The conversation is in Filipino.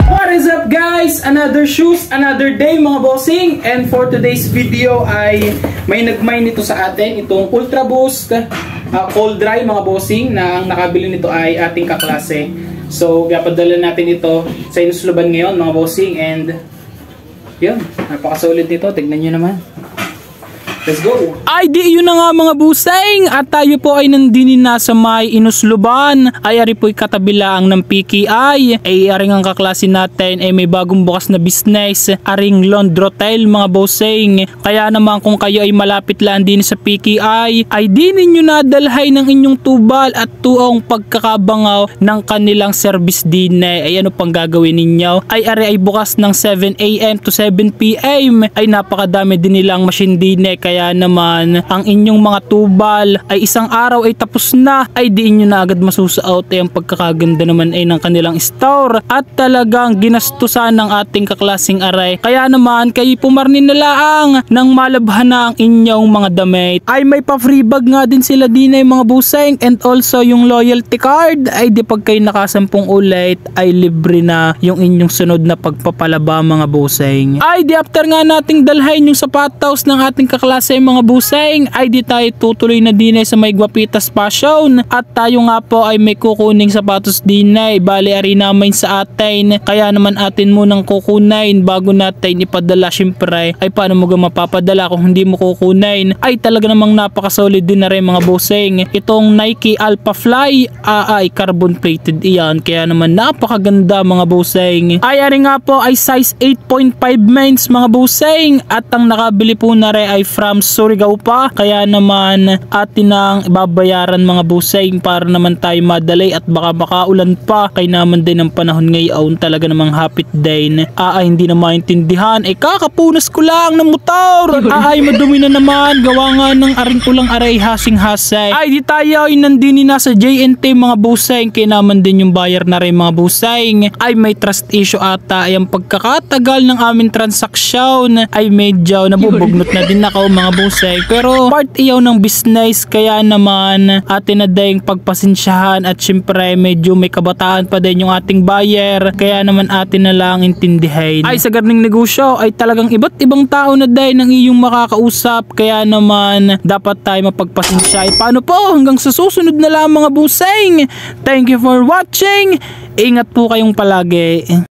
What is up guys? Another shoes, another day mga bossing. And for today's video ay may nagmay nito sa atin. Itong Ultra Boost Cold Dry mga bossing, na ang nakabili nito ay ating kaklase. So gapadala natin ito sa Inusluban ngayon mga bossing. And yun, napakasolid nito. Tignan nyo naman. Let's go! Ay di yun na nga mga buseng, at tayo po ay nandinin na sa may Inusluban. Ay ari po'y katabilaang ng PKI. Ay aring ang kaklase natin ay may bagong bukas na business, aring Laundrotel mga buseng. Kaya naman kung kayo ay malapit lang din sa PKI, ay di ninyo nadalhay ng inyong tubal at tuong pagkakabangaw ng kanilang service din. Ay ano pang gagawin ninyo? Ay ari ay bukas ng 7 AM to 7 PM. Ay napakadami din nilang machine din. Kaya naman ang inyong mga tubal ay isang araw ay tapos na, ay di inyo na agad masusuot. Ay ang pagkakaganda naman ay ng kanilang store at talagang ginastusan ng ating kaklaseng aray. Kaya naman kayo pumarnin na lang nang malabhan na ang inyong mga damit. Ay may pa free bag nga din sila din ay mga buseng, and also yung loyalty card ay di pag kayo nakasampung ulit ay libre na yung inyong sunod na pagpapalaba mga buseng. Ay di after nga nating dalhin yung sapatos ng ating kaklaseng mga buseng, ay di tayo tutuloy na din sa may Guapitas Fashion, at tayo nga po ay may kukuning sapatos din ay bali ari naman sa atin. Kaya naman atin munang kukunin bago natin ipadala. Syempre ay paano mo mapapadala kung hindi mo kukunin? Ay talaga namang napakasolid din na rin mga buseng. Itong Nike Alpha Fly ay carbon plated iyan, kaya naman napakaganda mga buseng. Ay ari nga po ay size 8.5 men's mga buseng, at ang nakabili po na rin ay from Surigao pa. Kaya naman atin ang ibabayaran mga buseng para naman tayo madalay, at baka makaulan pa. Kaya naman din ang panahon ngayon talaga namang hapit din. Hindi na maintindihan. Kakapunas ko lang ng motor. Ay madumi na naman. Gawa nga ng aring ulang aray hasing-hasay. Ay di tayo ay nandini na sa JNT mga buseng. Kaya naman din yung buyer na rin mga buseng. Ay may trust issue ata. Ay ang pagkakatagal ng aming transaksyon ay medyo nabubugnot na din ako mga buseng, pero part iyaw ng business. Kaya naman atin na dayang pagpasensyahan, at syempre medyo may kabataan pa din yung ating buyer. Kaya naman atin na lang intindihin. Ay sa garning negosyo ay talagang iba't ibang tao na dahil ng iyong makakausap. Kaya naman dapat tayo mapagpasensya. Ay paano po, hanggang sa susunod na lang mga buseng. Thank you for watching. Ingat po kayong palagi.